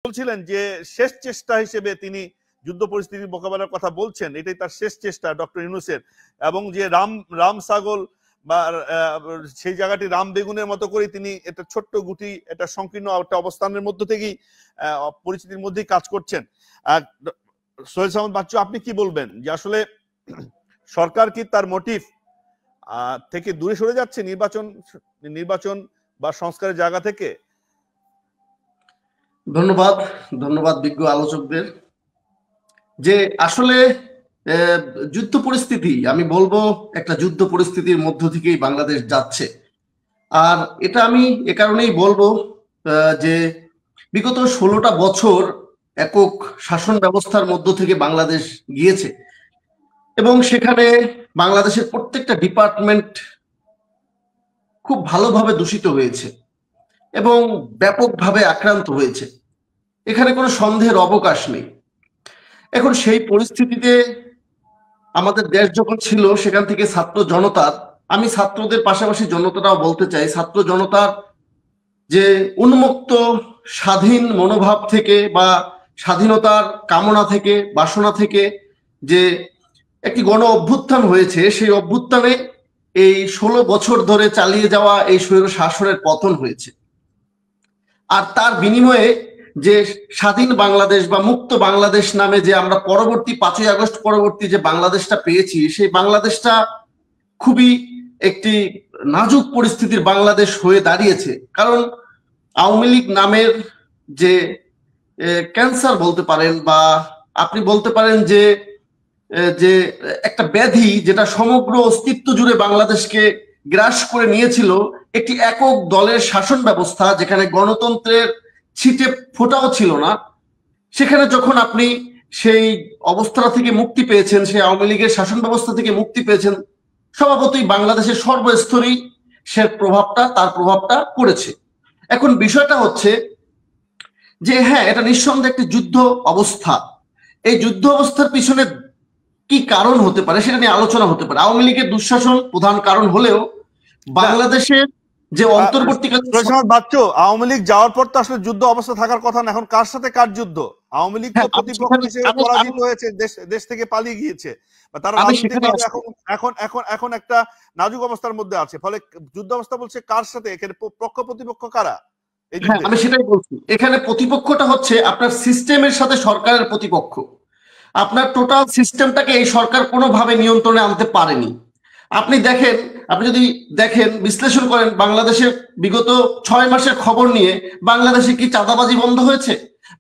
বলছিলেন যে শেষ চেষ্টা হিসেবে তিনি যুদ্ধ পরিস্থিতি মোকাবেলার কথা বলছেন, এটাই তার শেষ চেষ্টা ডক্টর ইউনূসের, এবং যে রাম ছাগল বা সেই জায়গাটি রাম বেগুনের মতো করে তিনি একটা ছোট্ট গুটি একটা সংকীর্ণ একটা অবস্থানের মধ্য থেকেই পরিস্থিতির মধ্যেই কাজ করছেন। সোহেল সামাদ বাচ্চু, আপনি কি বলবেন যে আসলে সরকার কি তার মোটিভ থেকে দূরে সরে যাচ্ছে নির্বাচন বা সংস্কারের জায়গা থেকে? ধন্যবাদ বিজ্ঞ আলোচকদের। যে আসলে যুদ্ধ পরিস্থিতি, আমি বলবো একটা যুদ্ধ পরিস্থিতির মধ্য থেকেই বাংলাদেশ যাচ্ছে। আর এটা আমি এ কারণেই বলবো যে বিগত 16টা বছর একক শাসন ব্যবস্থার মধ্য থেকে বাংলাদেশ গিয়েছে, এবং সেখানে বাংলাদেশের প্রত্যেকটা ডিপার্টমেন্ট খুব ভালোভাবে দূষিত হয়েছে এবং ব্যাপকভাবে আক্রান্ত হয়েছে। এখানে কোনো সন্দেহের অবকাশ নেই। এখন সেই পরিস্থিতিতে আমাদের দেশ যখন ছিল, সেখান থেকে ছাত্র জনতার, আমি ছাত্রদের পাশাপাশি জনতাটাও বলতে চাই, ছাত্র জনতার যে উন্মুক্ত স্বাধীন মনোভাব থেকে বা স্বাধীনতার কামনা থেকে, বাসনা থেকে যে একটি গণ অভ্যুত্থান হয়েছে, সেই অভ্যুত্থানে এই 16 বছর ধরে চালিয়ে যাওয়া এই স্বৈর শাসনের পতন হয়েছে। আর তার বিনিময়ে যে স্বাধীন বাংলাদেশ বা মুক্ত বাংলাদেশ নামে যে আমরা পরবর্তী 5ই আগস্ট পরবর্তী যে বাংলাদেশটা পেয়েছি, সেই বাংলাদেশটা খুবই একটি নাজুক পরিস্থিতির বাংলাদেশ হয়ে দাঁড়িয়েছে। কারণ আওয়ামী লীগ নামের যে ক্যান্সার বলতে পারেন, বা আপনি বলতে পারেন যে যে একটা ব্যাধি যেটা সমগ্র অস্তিত্ব জুড়ে বাংলাদেশকে গ্রাস করে নিয়েছিল, একটি একক দলের শাসন ব্যবস্থা যেখানে গণতন্ত্রের ছিটে ফোটাও ছিল না, সেখানে যখন আপনি সেই অবস্থা থেকে মুক্তি পেয়েছেন, সেই আওয়ামী লীগের শাসন ব্যবস্থা থেকে মুক্তি পেয়েছেন, স্বভাবতই বাংলাদেশের সর্বস্তরেই তার প্রভাবটা পড়েছে। এখন বিষয়টা হচ্ছে যে হ্যাঁ, এটা নিঃসন্দেহে একটি যুদ্ধ অবস্থা। এই যুদ্ধ অবস্থার পিছনে কি কারণ হতে পারে সেটা নিয়ে আলোচনা হতে পারে। আওয়ামী লীগের দুঃশাসন প্রধান কারণ হলেও বাংলাদেশের যে অন্তর্বর্তীকালীন বাচ্চু, আওয়ামী লীগ যাওয়ার পর তো আসলে যুদ্ধ অবস্থা থাকার কথা না। এখন কার সাথে কার যুদ্ধ? আওয়ামী লীগ তো প্রতিপক্ষ হিসেবে পরাজিত হয়েছে, দেশ থেকে পালিয়ে গিয়েছে, তারা রাজনৈতিকভাবে এখন একটা নাজুক অবস্থার মধ্যে আছে। ফলে যুদ্ধ অবস্থা বলছে কার সাথে? এখানে পক্ষ প্রতিপক্ষ কারা? আমি সেটাই বলছি, এখানে প্রতিপক্ষটা হচ্ছে আপনার সিস্টেমের সাথে সরকারের প্রতিপক্ষ। আপনার টোটাল সিস্টেমটাকে এই সরকার কোনোভাবে নিয়ন্ত্রণে আনতে পারেনি। আপনি যদি দেখেন, বিশ্লেষণ করেন বাংলাদেশের বিগত 6 মাসের খবর নিয়ে, বাংলাদেশে কি চাঁদাবাজি বন্ধ হয়েছে?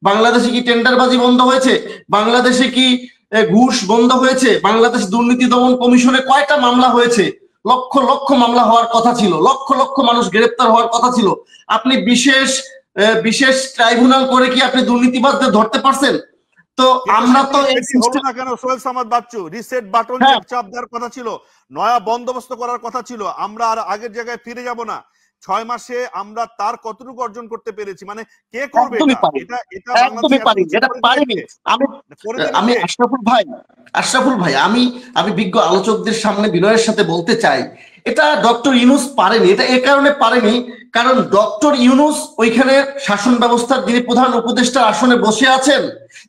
বাংলাদেশে কি টেন্ডারবাজি বন্ধ হয়েছে? বাংলাদেশে কি ঘুষ বন্ধ হয়েছে? বাংলাদেশ দুর্নীতি দমন কমিশনে কয়টা মামলা হয়েছে? লক্ষ লক্ষ মামলা হওয়ার কথা ছিল, লক্ষ লক্ষ মানুষ গ্রেপ্তার হওয়ার কথা ছিল। আপনি বিশেষ ট্রাইব্যুনাল করে কি আপনি দুর্নীতিবাজদের ধরতে পারছেন? তো আমরা তো কেন সোহেল সামাদ বাচ্চু, রিসেট বাটন চাপ দেওয়ার কথা ছিল, নয়া বন্দোবস্ত করার কথা ছিল। আমরা আর আগের জায়গায় ফিরে যাব না। 6 মাসে আমরা তার কতটুকু অর্জন করতে পেরেছি? মানে কে করবে এটা? আমি আশরাফুল ভাই, আমি বিজ্ঞ আলোচকদের সামনে বিনয়ের সাথে বলতে চাই, এটা ডক্টর ইউনূস পারেনি। এটা এ কারণে পারেনি কারণ ডক্টর ইউনূস ওইখানে শাসন ব্যবস্থার যিনি প্রধান উপদেষ্টার আসনে বসে আছেন,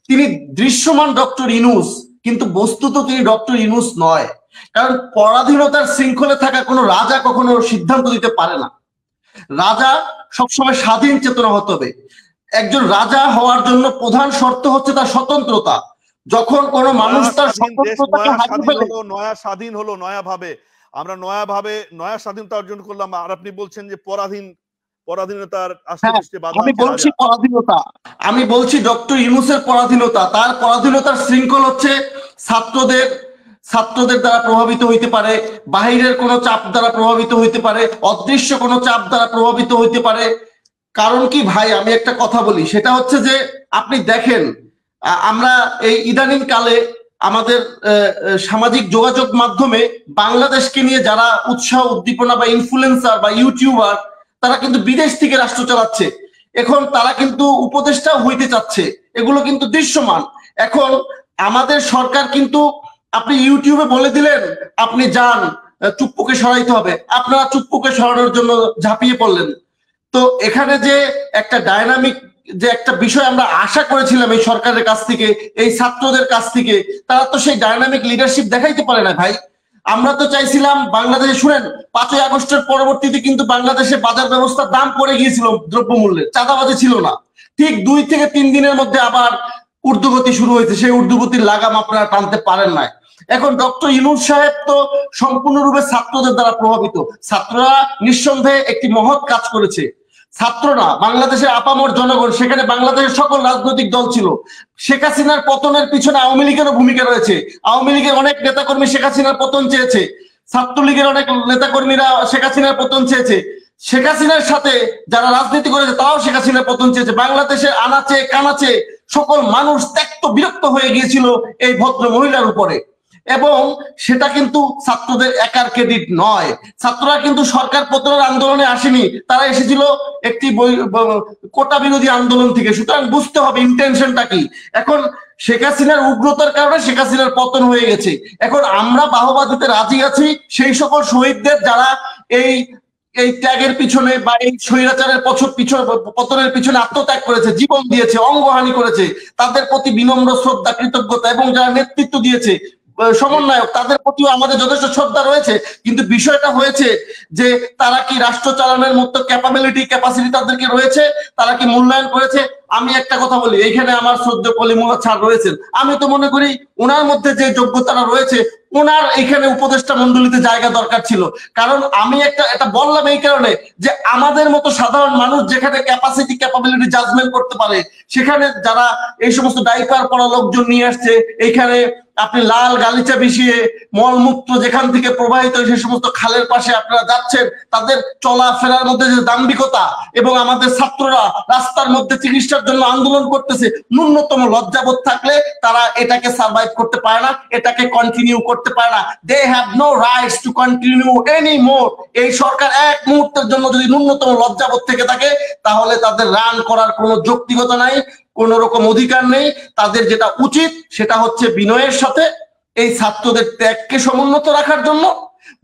তিনি দৃশ্যমান ডক্টর ইউনূস, কিন্তু বস্তুত তিনি ডক্টর ইউনূস নয়। কারণ পরাধীনতার শৃঙ্খলে থাকা কোনো রাজা কখনো সিদ্ধান্ত দিতে পারে না। রাজা সবসময় স্বাধীন চেতনা হতে হবে। একজন রাজা হওয়ার জন্য প্রধান শর্ত হচ্ছে তার স্বতন্ত্রতা। যখন কোনো মানুষ তার স্বতন্ত্রতাকে হারিয়ে ফেলে, নয়া স্বাধীন হলো, আমরা নয়া স্বাধীনতা অর্জন করলাম, আর আপনি বলছেন যে পরাধীনতার আমি বলছি ডক্টর ইউনূসের পরাধীনতা। তার পরাধীনতার শৃঙ্খল হচ্ছে ছাত্রদের দ্বারা প্রভাবিত হইতে পারে, বাহিরের কোনো চাপ দ্বারা প্রভাবিত হইতে পারে, অদৃশ্য কোনো চাপ দ্বারা প্রভাবিত হইতে পারে। কারণ কি ভাই, আমি একটা কথা বলি, সেটা হচ্ছে যে আপনি দেখেন, আমরা এই ইদানিং কালে আমাদের সামাজিক যোগাযোগ মাধ্যমে বাংলাদেশকে নিয়ে যারা উৎসাহ উদ্দীপনা বা ইনফ্লুয়েন্সার বা ইউটিউবার, তারা কিন্তু বিদেশ থেকে রাষ্ট্র চালাচ্ছে। এখন তারা কিন্তু উপদেষ্টাও হইতে চাচ্ছে, এগুলো কিন্তু দৃশ্যমান। এখন আমাদের সরকার কিন্তু, আপনি ইউটিউবে বলে দিলেন আপনি যান চুপ্পুকে সরাইতে হবে, আপনারা চুপ্পুকে সরানোর জন্য ঝাঁপিয়ে পড়লেন। তো এখানে যে একটা ডায়নামিক যে একটা বিষয় আমরা আশা করেছিলাম এই সরকারের কাছ থেকে, এই ছাত্রদের কাছ থেকে, তারা তো সেই ডায়নামিক লিডারশিপ দেখাইতে পারে না ভাই। আমরা তো চাইছিলাম বাংলাদেশে, শুনেন, 5ই আগস্টের পরবর্তীতে কিন্তু বাংলাদেশে বাজার ব্যবস্থার দাম পড়ে গিয়েছিল দ্রব্যমূল্যের, চাঁদাবাজি ছিল না। ঠিক 2 থেকে 3 দিনের মধ্যে আবার ঊর্ধ্বগতি শুরু হয়েছে, সেই ঊর্ধ্বগতির লাগাম আপনারা টানতে পারেন নাই। এখন ডক্টর ইউনূস সাহেব তো সম্পূর্ণরূপে ছাত্রদের দ্বারা প্রভাবিত। ছাত্ররা নিঃসন্দেহে একটি মহৎ কাজ করেছে। ছাত্ররা, বাংলাদেশের আপামর জনগণ, সেখানে বাংলাদেশের সকল রাজনৈতিক দল ছিল। শেখ হাসিনার পতনের পিছনে আওয়ামী লীগেরও ভূমিকা রয়েছে। আওয়ামী লীগের অনেক নেতাকর্মী শেখ হাসিনার পতন চেয়েছে, ছাত্রলীগের অনেক নেতাকর্মীরা শেখ হাসিনার পতন চেয়েছে, শেখ হাসিনার সাথে যারা রাজনীতি করেছে তারাও শেখ হাসিনার পতন চেয়েছে। বাংলাদেশের আনাচে কানাচে সকল মানুষ ত্যক্ত বিরক্ত হয়ে গিয়েছিল এই ভদ্র মহিলার উপরে। এবং সেটা কিন্তু ছাত্রদের একার ক্রেডিট নয়। ছাত্ররা কিন্তু সরকার পতনের আন্দোলনে আসেনি, তারা এসেছিল একটি কোটা বিরোধী আন্দোলন থেকে। সুতরাং বুঝতে হবে ইন্টেনশনটা কি। এখন শেখ হাসিনার উগ্রতার কারণে শেখ হাসিনার পতন হয়ে গেছে। এখন আমরা বাহবা দিতে রাজি আছি সেই সকল শহীদদের, যারা এই ত্যাগের পিছনে বা এই স্বৈরাচারের পতনের পিছনে আত্মত্যাগ করেছে, জীবন দিয়েছে, অঙ্গহানি করেছে, তাদের প্রতি বিনম্র শ্রদ্ধা, কৃতজ্ঞতা। এবং যারা নেতৃত্ব দিয়েছে, সমন্বয়ক, তাদের প্রতিও আমাদের যথেষ্ট শ্রদ্ধা রয়েছে। কিন্তু বিষয়টা হয়েছে যে তারা কি রাষ্ট্র চালানোর মতো ক্যাপাসিটি তাদেরকে রয়েছে, তারা কি মূল্যায়ন করেছে? আমি একটা কথা বলি, এইখানে আমার শ্রদ্ধেয় কলিমুল্লাহ স্যার রয়েছেন, আমি তো মনে করি ওনার মধ্যে যে যোগ্যতাটা রয়েছে, ওনার এখানে উপদেষ্টা মন্ডলীতে জায়গা দরকার ছিল। কারণ আমি এটা বললাম এই কারণে যে আমাদের মতো সাধারণ মানুষ যেখানে ক্যাপাবিলিটি জাজমেন্ট করতে পারে, সেখানে যারা এই সমস্ত ডাইপার পরা লোকজন নিয়ে আসছে, এইখানে আপনি লাল গালিচা মিশিয়ে মলমূত্র যেখান থেকে প্রবাহিত সে সমস্ত খালের পাশে আপনারা যাচ্ছেন, তাদের চলাফেরার মধ্যে যে দাম্ভিকতা, এবং আমাদের ছাত্ররা রাস্তার মধ্যে চিকিৎসার জন্য আন্দোলন করতেছে, ন্যূনতম লজ্জাবোধ থাকলে তারা এটাকে সার্ভাইভ করতে পারে না, এটাকে কন্টিনিউ করতে পারে না। They have no rights to continue any more. এই সরকার এক মুহূর্তের জন্য যদি ন্যূনতম লজ্জাবোধ থেকে থাকে, তাহলে তাদের রান করার কোনো যৌক্তিকতা নাই, কোন রকম অধিকার নেই। তাদের যেটা উচিত সেটা হচ্ছে বিনয়ের সাথে এই ছাত্রদের ত্যাগকে সমুন্নত রাখার জন্য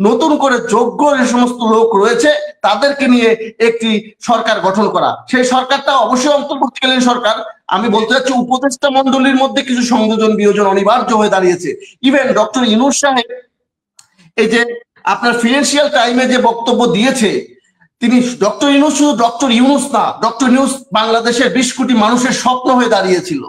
নতুন করে যোগ্য যে সমস্ত লোক রয়েছে তাদেরকে নিয়ে একটি সরকার গঠন করা। সেই সরকারটা অবশ্যই অন্তর্বর্তীকালীন সরকার। আমি বলতে চাচ্ছি উপদেষ্টা মন্ডলীর মধ্যে কিছু সংযোজন বিয়োজন অনিবার্য হয়ে দাঁড়িয়েছে। ইভেন ডক্টর ইউনূস সাহেব এই যে আপনার ফিনান্সিয়াল টাইমে যে বক্তব্য দিয়েছে, তিনি ডক্টর ইউনূস শুধু ডক্টর ইউনূস না, ডক্টর ইউনূস বাংলাদেশের 20 কোটি মানুষের স্বপ্ন হয়ে দাঁড়িয়েছিল।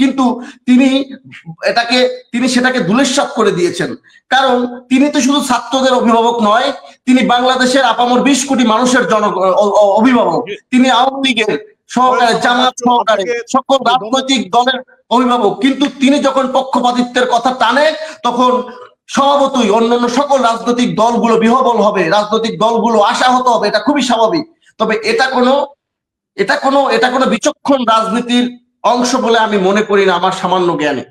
কিন্তু তিনি সেটাকে ধূলিসাৎ করে দিয়েছেন। কারণ তিনি তো শুধু ছাত্রদের অভিভাবক নয়, তিনি বাংলাদেশের আপামর 20 কোটি মানুষের অভিভাবক। তিনি আওয়ামী লীগের সহকারে, জামাত সহকারে সকল রাজনৈতিক দলের অভিভাবক। কিন্তু তিনি যখন পক্ষপাতিত্বের কথা টানে, তখন স্বভাবতই অন্যান্য সকল রাজনৈতিক দলগুলো বিহ্বল হবে, রাজনৈতিক দলগুলো আশাহত হবে। এটা খুবই স্বাভাবিক। তবে এটা কোনো বিচক্ষণ রাজনীতির অংশ বলে আমি মনে করি না আমার সামান্য জ্ঞানে।